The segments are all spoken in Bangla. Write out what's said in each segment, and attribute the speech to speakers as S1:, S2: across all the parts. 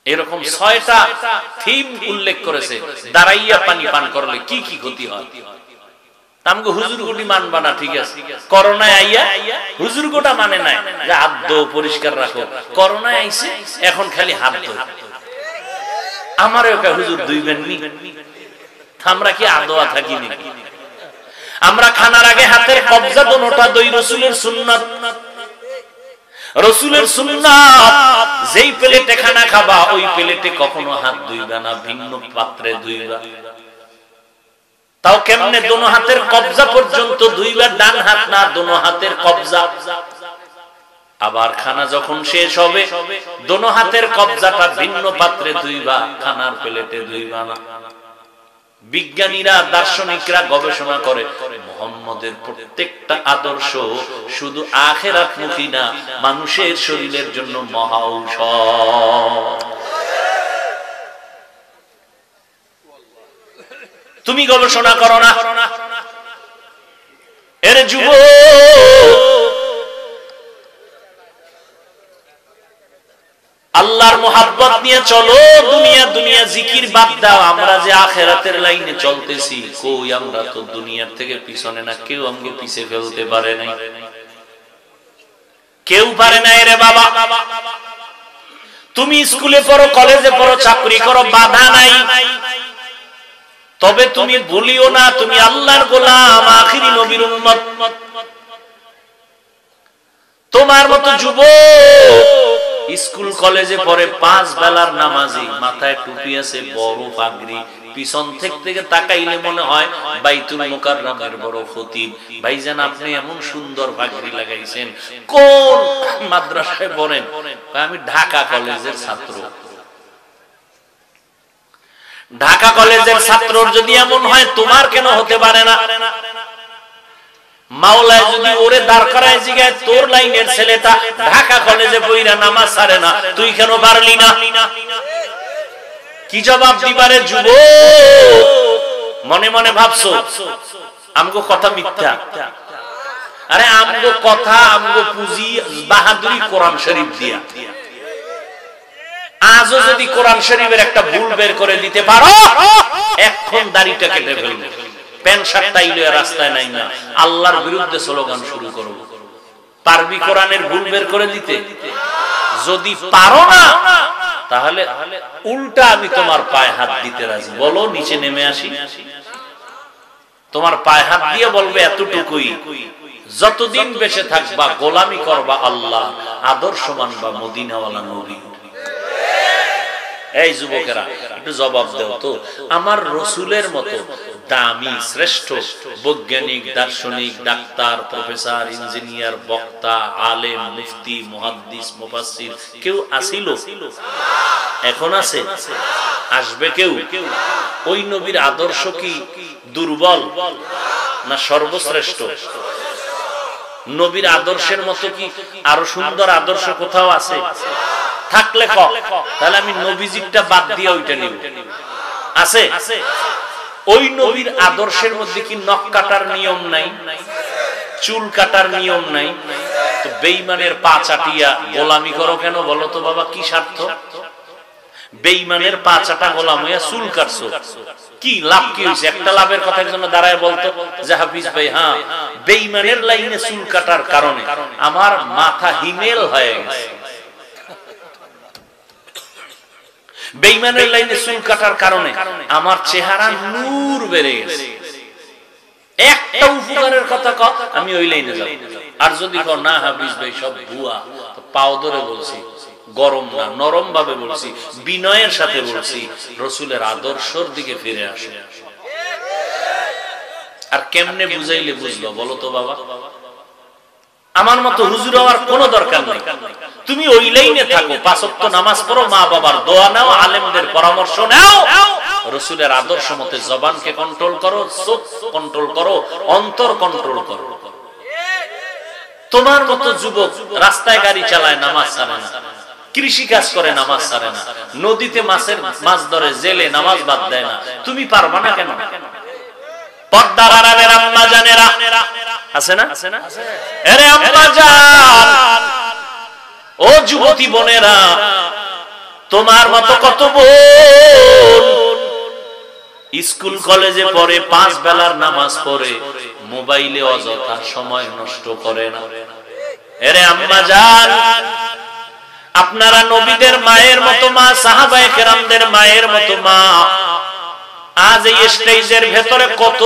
S1: এরকম 6টা থিম উল্লেখ করেছে দাঁড়াইয়া পানি পান করলে কি কি ক্ষতি হয়। আমগো হুজুর গুটি মানবা না, ঠিক আছে, করোনায় আইয়া হুজুর গোটা মানে নাই যে হাত ধো পরিষ্কার রাখো, করোনায় আইছে এখন খালি হাত ধো। আমারও কা হুজুর দুইবেন নি, আমরা কি আদোয়া থাকি নাকি? আমরা খানার আগে হাতের কবজা দোনোটা দই রাসূলের সুন্নাত। রাসূলের সুন্নাত, যেই প্লেটে খানা খাবা ওই প্লেটে কখনো হাত ধুইবা না, ভিন্ন পাত্রে ধুইবা। তাও কেমনে? দোনো হাতের কবজা পর্যন্ত ধুইবা, ডান হাত না, দোনো হাতের কবজা। আবার খানা যখন শেষ হবে দোনো হাতের কবজাটা ভিন্ন পাত্রে ধুইবা, খানার প্লেটে ধুইবা না। বিজ্ঞানীরা, দার্শনিকরা গবেষণা করে মুহাম্মদের প্রত্যেকটা আদর্শ শুধু আখিরাতমুখী না, মানুষের শরীরের জন্য মহা ঔষধ। তুমি গবেষণা করো না? এর যুবক, আল্লাহর মোহাব্বত নিয়ে চলো, দুনিয়া দুনিয়া জিকির বাদ দাও। আমরা যে আখিরাতের লাইনে চলতেছি, কই আমরা তো দুনিয়ার থেকে পিছনে না, কেউ আমাকে পিছে ফেলতে পারে নাই, কেউ পারে নাই রে বাবা। তুমি স্কুলে পড়ো, কলেজে পড়ো, চাকরি করো, বাধা নাই, তবে তুমি ভুলিও না তুমি আল্লাহর গোলাম, আখিরি নবীর উম্মত। তোমার মতো যুবক স্কুল কলেজে পড়ে, 5 বেলার নামাজি, মাথায় টুপি আছে, বড় পাগড়ি, পিছন থেকে তাকাইলে মনে হয় বাইতুল মুকাররমের বড় খতিব। ভাইজান, আপনি এমন সুন্দর পাগড়ি লাগাইছেন, কোন মাদ্রাসায় পড়েন? আমি ঢাকা কলেজের ছাত্র। ঢাকা কলেজের ছাত্রর যদি এমন হয়, তোমার কেন হতে পারে না? মাওলায় যদি ওরে দাঁড় করায় জিগায়, তোর লাইনের ছেলেটা ঢাকা কলেজে পড়া নামাজ ছাড়ে না, তুই কেন পারলি না? কি জবাব দিবারে যুবক? মনে মনে ভাবছো আমগো কথা মিথ্যা? আরে আমগো কথা, আমগো পুঁজি বাহাদুরি কোরআন শরীফ দিয়া। আজও যদি কোরআন শরীফের একটা ভুল বের করে দিতে পারো, এখন দাড়িটা কেটে ফেলবে, প্যান্ট শার্ট টাইলে রাস্তায় নাই না, আল্লাহর বিরুদ্ধে স্লোগান শুরু করব। পারবি কোরআনের ভুল বের করে দিতে? যদি পারো না, তাহলে উল্টা আমি তোমার পায়ে হাত দিতে রাজি। বলো, নিচে নেমে আসি। তোমার পায়ে হাত দিয়ে বলবে এতটুকুই, যতদিন বেঁচে থাকবা গোলামি করবা আল্লাহ, আদর্শ মানবা মদিনাওয়ালা নবী। এই যুবকেরা, একটু জবাব দাও তো, আমার রাসূলের মতো দামি শ্রেষ্ঠ বৈজ্ঞানিক, দার্শনিক, ডাক্তার, প্রফেসর, ইঞ্জিনিয়ার, বক্তা, আলেম, মুফতি, মুহাদ্দিস, মুফাসসির কেউ আছিল? এখন আছে? আসবে কেউ? ওই নবীর আদর্শ কি দুর্বল না সর্বশ্রেষ্ঠ? নবীর আদর্শের মতো কি আরো সুন্দর আদর্শ কোথাও আছে? থাকলে ক, তাহলে আমি নবীজিরটা বাদ দিয়ে ওইটা নিব। আছে? ওই নবীর আদর্শের মধ্যে কি নখ কাটার নিয়ম নাই? চুল কাটার নিয়ম নাই? তো বেঈমানের পা চাটিয়া গোলামি করো কেন বলো তো বাবা? কি স্বার্থ? বেঈমানের পা চাটা গোলাম হইয়া চুল কাটছো, কি লাভ? কি হইছে? একটা লাভের কথার জন্য দাঁড়ায় বলতো যে হাফিজ ভাই, হ্যাঁ, বেঈমানের লাইনে চুল কাটার কারণে আমার মাথা হিমেল হয়ে গেছে, বেঈমানের লাইনে চুল কাটার কারণে আমার চেহারা নূর বেড়ে গেছে। একটা উপকারের কথা কও, আমি ওই লাইনে যাব। আর যদি কও না হাফিজ ভাই সব ভুয়া, তো পাও ধরে বলছি, গরম না, নরম ভাবে বলছি, বিনয়ের সাথে বলছি, রাসূলের আদর্শের দিকে ফিরে আসো। আর কেমনে বুঝাইলে বুঝলো বলো তো বাবা? আমার মতো হুজুর হওয়ার কোনো দরকার নেই। তুমি ওই লাইনে থাকো, 5 ওয়াক্ত নামাজ পড়ো, মা বাবার দোয়া নাও, আলেমদের পরামর্শ নাও, রাসূলের আদর্শ মতে জবানকে কন্ট্রোল করো, চোখ কন্ট্রোল করো, অন্তর কন্ট্রোল করো। তোমার মতো যুবক রাস্তায় গাড়ি চালায়, নামাজ ছাড়ে না, কৃষি কাজ করে, নামাজ ছাড়ে না, নদীতে মাছ ধরে, জেলে, নামাজ বাদ দেয় না, তুমি পারবা না কেন? পর্দার আড়ালের আম্মা জানেরা আছে না? আরে আম্মা জান, ও যুবতী বোনেরা, তোমার মতো কত বোন স্কুল কলেজে পড়ে, 5 বেলার নামাজ পড়ে, মোবাইলে অযথা সময় নষ্ট করে না। এরে আম্মা জান, আপনারা নবীদের মায়ের মতো মা, সাহাবায়ে কেরামদের মায়ের মতো মা। আজ এই স্টেজের ভেতরে কত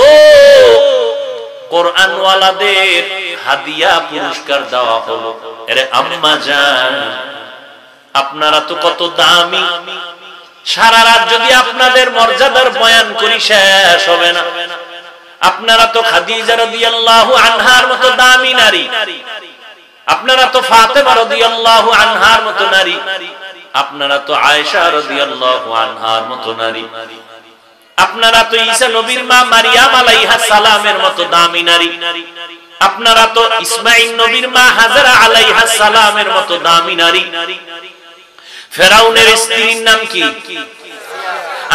S1: কোরআনওয়ালাদের হাদিয়া পুরস্কার দেওয়া হলো। এরে আম্মা জান, আপনারা তো কত দামি। সারা রাত যদি আপনাদের মর্যাদার বয়ান করি শেষ হবে না। আপনারা তো খাদিজা রাদিয়াল্লাহু আনহার মতো দামি নারী, আপনারা তো ফাতেমা রাদিয়াল্লাহু আনহার মতো নারী, আপনারা তো আয়েশা রাদিয়াল্লাহু আনহার মতো নারী, আপনারা তো ঈসা নবীর মা মারিয়াম আলাইহাস সালামের মতো দামি নারী, আপনারা তো ইসমাঈল নবীর মা হাজরা আলাইহাস সালামের মতো দামি নারী। ফেরাউনের স্ত্রীর নাম কি?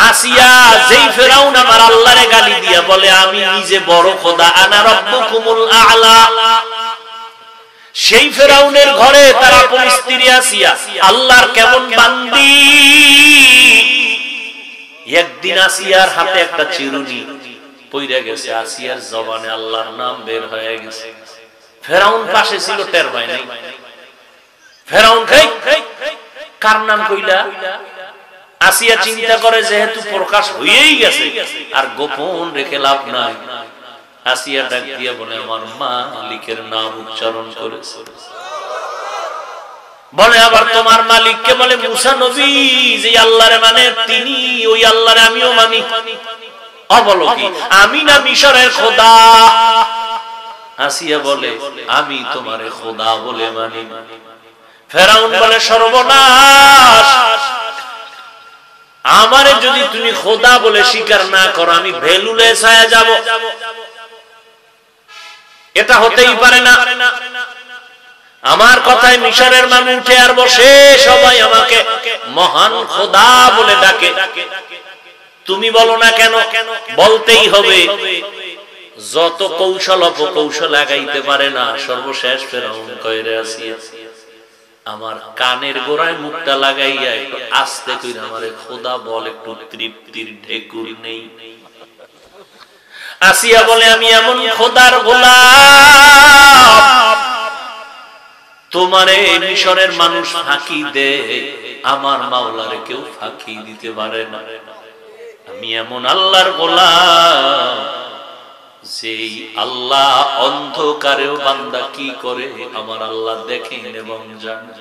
S1: আসিয়া। যেই ফেরাউন আমার আল্লাহরে গালি দিয়া বলে আমি নিজে বড় খোদা, আনা রাব্বুকুমুল আ'লা, সেই ফেরাউনের ঘরে তার আপন স্ত্রী আসিয়া আল্লাহর কেমন বান্দি। একদিন আসিয়ার হাতে একটা চিরুনি পইরা গেছে, আসিয়ার জবানে আল্লাহর নাম বের হয়ে গেছে। ফেরাউন পাশে ছিল, টের পায় নাই। ফেরাউন কার নাম কইলা? আসিয়া চিন্তা করে যেহেতু প্রকাশ হয়েই গেছে আর গোপন রেখে লাভ নাই। আসিয়া ডাক দিয়া বলে আমার মালিকের নাম উচ্চারণ করেছে। বলে আবার তোমার মালিককে বলে মুসা নবী, যে আল্লাহরে মানে তিনি ওই আল্লাহরে আমিও মানি। বলো কি আমি না মিশরের খোদা? আসিয়া বলে আমি তোমারে খোদা বলে মানি। ফেরাউন বলে সর্বনাশ, আমারে যদি তুমি খোদা বলে স্বীকার না করো আমি ভেলুলে ছায়া যাব। এটা হতেই পারে না। আমার কথায় মিশরের মানুষ উঠে আর বসে, সবাই আমাকে মহান খোদা বলে ডাকে। তুমি বলো না কেন? বলতেই হবে। যত কৌশল অপকৌশল লাগাইতে পারে না, সর্বশেষ ফেরাউন কইরে আসিয়া আমার কানের গোড়ায় মুখটা লাগাইয়া একটু আস্তে কইরা আমারে খোদা বল, একটু তৃপ্তির ঢেকুর নেই। আসিয়া বলে আমি এমন খোদার গোলাম, তোমারে মিশরের মানুষ ফাঁকি দে, আমার মাওলারে কেউ ফাঁকি দিতে পারে না। আমি এমন আল্লাহর গোলাম যেই আল্লাহ অন্ধকারেও বান্দা কি করে আমার আল্লাহ দেখেন এবং জানেন।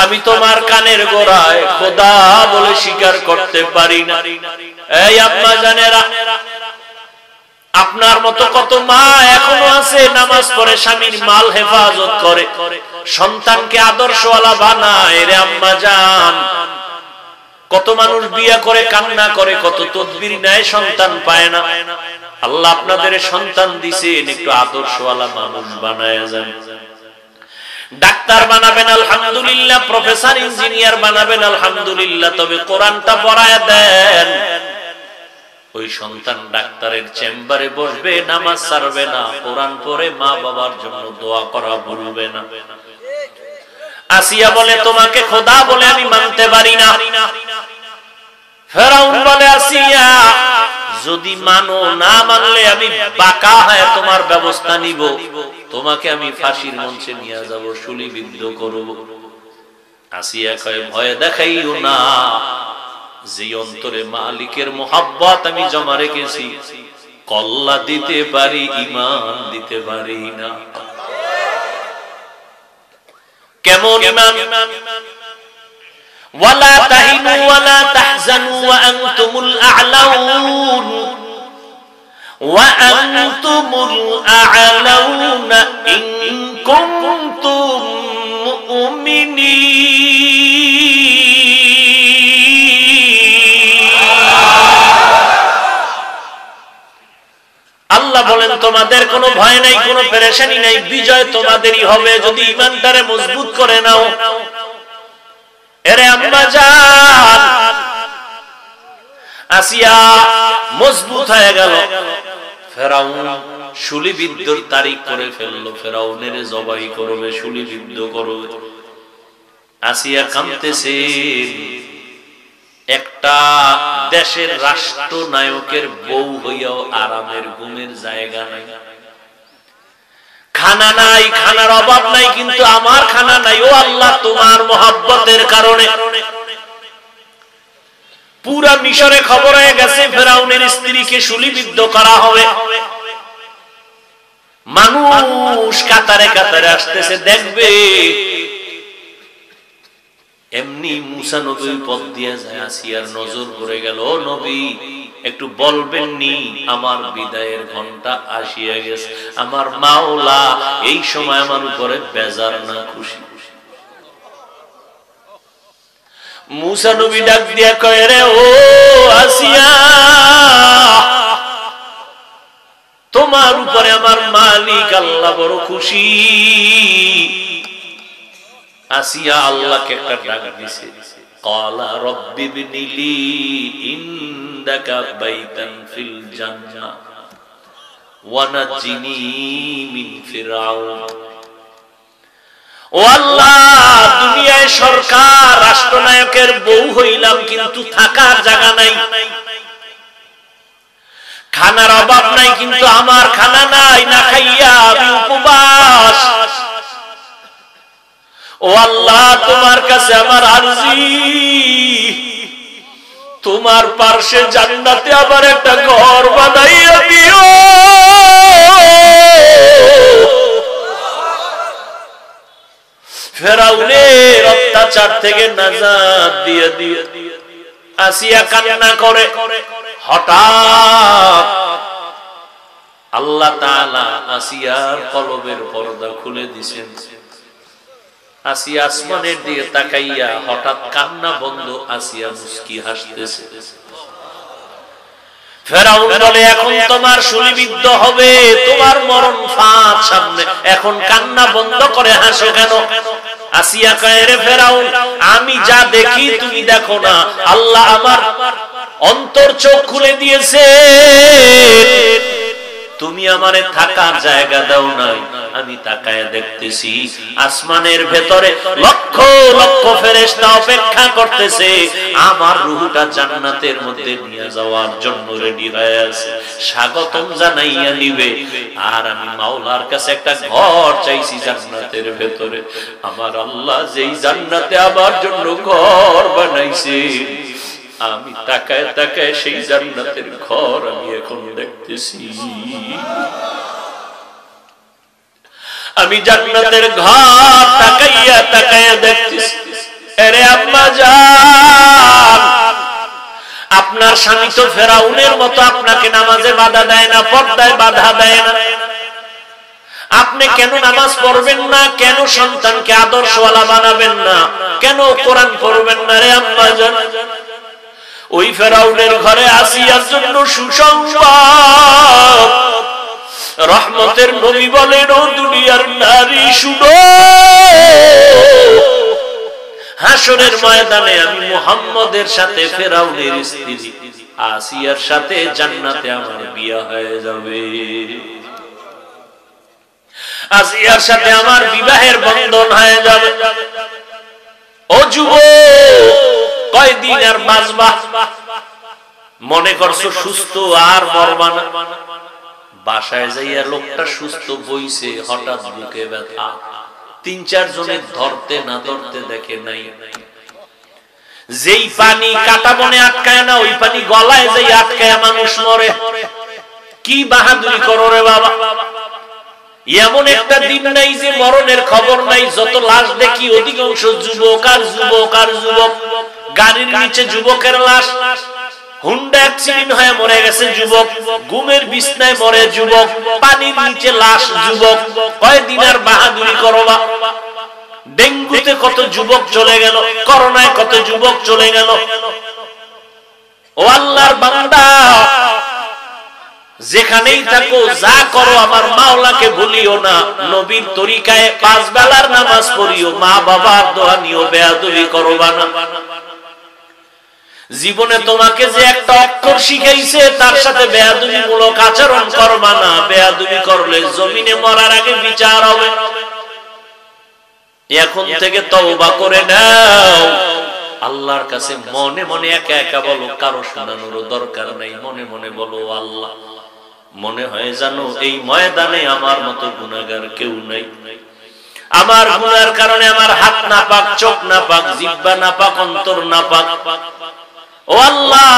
S1: আমি তোমার কানের গোড়ায় খোদা বলে স্বীকার করতে পারি না। এই আম্মা জানেরা, আপনার মতো কত মা এখনো আছে নামাজ পড়ে, স্বামীর মাল হেফাজত করে, সন্তানকে আদর্শওয়ালা বানায়। রে আম্মা জান, কত মানুষ বিয়ে করে কান্না করে, কত তদবির নেয়, সন্তান পায় না। আল্লাহ আপনাদের সন্তান দিছেন, একটু আদর্শওয়ালা মানুষ বানায় যান। ডাক্তার বানাবেন আলহামদুলিল্লাহ, প্রফেসর ইঞ্জিনিয়ার বানাবেন আলহামদুলিল্লাহ, তবে কোরআনটা পড়ায় দেন। ওই সন্তান ডাক্তারের চেম্বারে বসবে, নামাজ ছাড়বে না, কোরআন পড়ে মা বাবার জন্য দোয়া করা ভুলবে না। আসিয়া বলে তোমাকে খোদা বলে আমি মানতে পারি না। ফেরাউন বলে আসিয়া যদি মানো, না মানলে আমি বাঁকা হয়ে তোমার ব্যবস্থা নিব, তোমাকে আমি ফাঁসির মঞ্চে নিয়ে যাব, শুলিবিদ্ধ করব। আসিয়া কয় ভয় দেখাইও না, যে অন্তরে মালিকের মোহাব্বত আমি জমা রেখেছি, কল্লা দিতে পারি, ঈমান দিতে পারি না। কেমন ঈমান? ওয়ালা তাহিনু ওয়ালা তাহজানু ওয়া আনতুমুল আ'লাউন ওয়া আনতুমুল আ'লাউনা ইন কুনতুম মুমিনিন। আল্লাহ বলেন তোমাদের কোনো ভয় নাই, কোনো পেরেশানি নাই, বিজয় তোমাদেরই হবে যদি ঈমানটারে মজবুত করে নাও। এরে আম্মা জান, আসিয়া মজবুত হয়ে গেল। ফেরাউন শুলিবিদ্ধর তারিখ করে ফেললো, ফেরাউনের জবাই করবে, শুলিবিদ্ধ করবে। আসিয়া কাঁদতেছে। একটা দেশের রাষ্ট্রনায়কের বউ হইয়াও আরামের ঘুমের জায়গা নাই, খানা নাই, খানার অভাব নাই, কিন্তু আমার খানা নাই। ও আল্লাহ, তোমার মহব্বতের কারণে পুরা মিশরে খবর হয়ে গেছে ফেরাউনের স্ত্রীকে শুলিবিদ্ধ করা হবে। মানুষ কাতারে কাতারে আসতেছে দেখবে। এমনি মুসা নবী পথ দিয়ে যায়, আসিয়ার নজর পড়ে গেল। ও নবী, একটু বলবেন নি আমার বিদায়ের ঘন্টা আসিয়া গেছে, আমার মাওলা এই সময় আমার উপরে বেজার না খুশি? মুসা নবী ডাক দিয়া কয়, রে ও আসিয়া, তোমার উপরে আমার মালিক আল্লাহ বড় খুশি। আসিয়া আল্লাহকে একটা ডাক দিছে, ক্বালা রাব্বি বিনিলি ইনদাকা বাইতান ফিল জান্নাহ ওয়া নাজিনি মিন ফিরআউন। ও আল্লাহ, দুনিয়ায় সরকার রাষ্ট্রনায়কের বউ হইলাম, কিন্তু থাকার জায়গা নাই, খানার অভাব নাই, কিন্তু আমার খানা নাই, না খাইয়া আমি উপবাস। ও আল্লাহ, তোমার কাছে আমার আরজি, তোমার পার্শ্বে জান্নাতে আবার একটা ঘর বানাইয়া দিও। ফেরাউনের অত্যাচার থেকে নাজাত দিয়ে দিয়ে আসিয়া কান্না করে। হঠাৎ আল্লাহ তাআলা আসিয়ার কলবের পর্দা খুলে দিয়েছেন। আসিয়া আসমানের দিকে তাকাইয়া হঠাৎ কান্না বন্ধ, আসিয়া মুস্কি হাসতেছে। ফেরাউন বলে, এখন তোমার শুলিবিদ্ধ হবে, তোমার মরণ ফাঁদ সামনে, এখন কান্না বন্ধ করে হাসো কেন? আসিয়া কয়, রে ফেরাউন, আমি যা দেখি তুমি দেখো না। আল্লাহ আমার অন্তর চোখ খুলে দিয়েছে, তুমি আমারে থাকার জায়গা দাও নাই। আমি তাকায় দেখতেছি আসমানের ভেতরে লক্ষ লক্ষ ফেরেশতা অপেক্ষা করতেছে আমার রূহটা জান্নাতের মধ্যে নিয়ে যাওয়ার জন্য রেডি হয়ে আছে, স্বাগতম জানাইয়া নিবে। আর আমি মাওলার কাছে একটা ঘর চাইছি জান্নাতের ভেতরে। আমার আল্লাহ যেই জান্নাতে আমার জন্য ঘর বানাইছে, আমি তাকায় তাকায় সেই জান্নাতের ঘর আমি এখন দেখতেছি। আমি জান্নাতের ঘর তাকাইয়া তাকাইয়া দেখতেছি। আরে আম্মা জান, আপনার স্বামী তো ফেরাউনের মতো আপনাকে নামাজে বাধা দেয় না, পর্দায় বাধা দেয় না। আপনি কেন নামাজ পড়বেন না? কেন সন্তানকে আদর্শওয়ালা বানাবেন না? কেন কোরআন পড়বেন না? রে আম্মা জান, ওই ফেরাউনের ঘরে আসিয়ার জন্য সুসংবাদ। রহমতের নবী বলেন, ও দুনিয়ার নারী শুনো, হাসরের ময়দানে আমি মুহাম্মদের সাথে ফেরাউনের স্ত্রী আসিয়ার সাথে জান্নাতে আমার বিয়ে হয়ে যাবে। আসিয়ার সাথে আমার বিবাহের বন্ধন হয়ে যাবে। ও যুবক, কয়দিন আর বাঁচবা? মনে করছো সুস্থ আর মরবা না? বাসায় যাইয়া লোকটা সুস্থ বইছে, হঠাৎ বুকে ব্যথা। ৩-৪ জনের ধরতে না ধরতে দেখে নাই। যেই পানি কাটা বনে আটকায় না, ওই পানি গলায় যাই আটকায় মানুষ মরে। কি বাহাদুরি করো রে বাবা! এমন একটা দিন নাই যে মরণের খবর নাই। যত লাশ দেখি অধিকাংশ যুবক আর যুবক আর যুবক। গাড়ির নিচে যুবকের লাশ, হুন্ডা অ্যাক্সিডেন্ট হয়ে মরে গেছে যুবক, ঘুমের বিছনায় মরে যুবক, পানির নিচে লাশ যুবক। কয়দিন আর বাহাদুরি করবা? ডেঙ্গুতে কত যুবক চলে গেল, করোনায় কত যুবক চলে গেল। ও আল্লাহর বান্দা, যেখানেই থাকো যা করো আমার মাওলাকে ভুলিও না। নবীর তরিকায় 5 বেলার নামাজ পড়িও, মা বাবার দোয়া নিও, বেয়াদবি করবা না। জীবনে তোমাকে যে একটা অক্ষর শিখাইছে তার সাথে বেয়াদবিমূলক আচরণ করবা না। বেয়াদবি করলে জমিনে মরার আগে বিচার হবে। এখন থেকে তওবা করে নাও। আল্লাহর কাছে মনে মনে একা একা বলো, কারো শোনানোর দরকার নাই, মনে মনে বলো আল্লাহ, মনে হয় জানো এই ময়দানে আমার মতো গুনাহগার কেউ নাই। আমার গুনার কারণে আমার হাত নাপাক, চোখ নাপাক, জিহ্বা নাপাক, অন্তর নাপাক। ও আল্লাহ,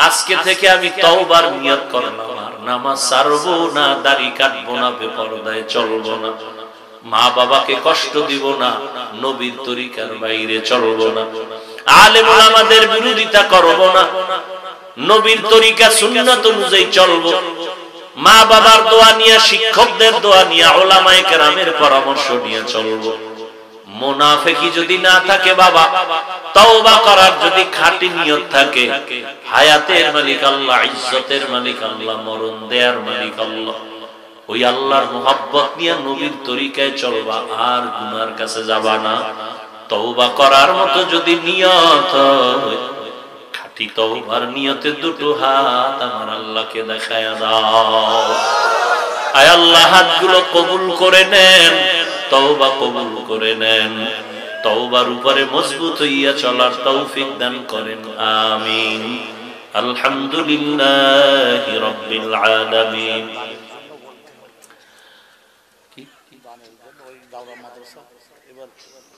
S1: আজকে থেকে আমি তওবার নিয়ত করলাম, আর নামাজ ছাড়বো না, দাড়ি কাটবো না, বেপরদায় চলবো না, মা বাবাকে কষ্ট দিব না, নবীর তরিকার বাইরে চলবো না, আলেম ওলামাদের বিরোধিতা করব না, নবীর তরিকা সুন্নাত অনুযায়ী চলবো, মা বাবার দোয়া নিয়ে, শিক্ষকদের দোয়া নিয়ে, ওলামায়ে কেরামের পরামর্শ নিয়ে চলবো। মুনাফিকি যদি না থাকে বাবা, তওবা করার যদি খাঁটি নিয়ত থাকে, হায়াতের মালিক আল্লাহ, ইজ্জতের মালিক আল্লাহ, মরণ দেয়ার মালিক আল্লাহ, ওই আল্লাহর মুহাব্বত নিয়ে নবীর তরিকায় চলবা, আর গুনার কাছে যাবা না। তওবা করার মতো যদি নিয়ত হয়, খাঁটি তওবার নিয়তে দুটো হাত আমার আল্লাহকে দেখায়া দাও। আয় আল্লাহ, হাতগুলো কবুল করে নেন, তওবা কবুল করে নেন, তওবার উপরে মজবুত হইয়া চলার তৌফিক দান করেন, আমিন। আলহামদুলিল্লাহি রাব্বিল আলামিন।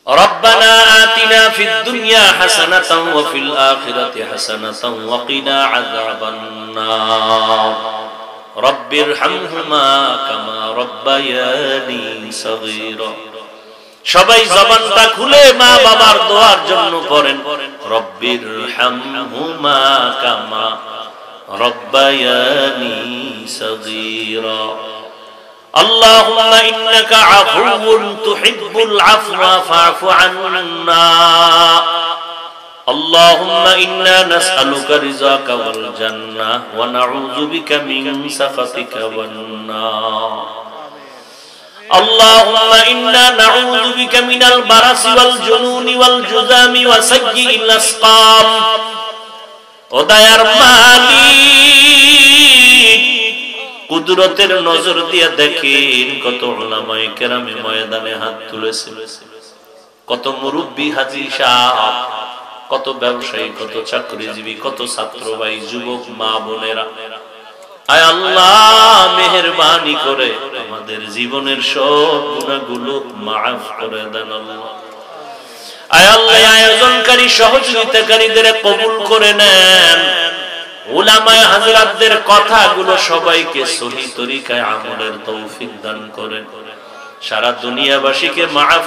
S1: ربنا آتنا في الدنيا حسنة وفي الآخرة حسنة وقنا عذاب النار رب ارحمهما كما ربياني صغيرا। সবাই জবানটা খুলে মা বাবার দোয়ার জন্য পড়েন, রব্বির হামহুমা কামা রব্বায়ানি সগীরা। اللهم إنك عفو تحب العفو فاعف عنا. اللهم إنا نسألك رضاك والجنة ونعوذ بك من سخطك والنار. اللهم إنا نعوذ بك من البرص والجنون والجذام وسيء الأسقام. ওদায়ার মালিক, কুদরতের নজর দিয়ে দেখেন কত উলামায়ে কেরামে ময়দানে হাত তুলেছে, কত মুরব্বী হাজী সাহেব, কত ব্যবসায়ী, কত চাকরিজীবী, কত ছাত্র ভাই, যুবক মা বোনেরা। আয় আল্লাহ, মেহেরবানি করে আমাদের জীবনের সব গুনাহগুলো মাফ করে দেন আল্লাহ। আয় আল্লাহ, আয়োজনকারী সহযোগিতাকারীদের কবুল করে নেন। উলামায়ে হাজরাতদের কথাগুলো সবাইকে সহি তরিকায় আমলের তৌফিক দান করেন। সারা দুনিয়াবাসীকে মাফ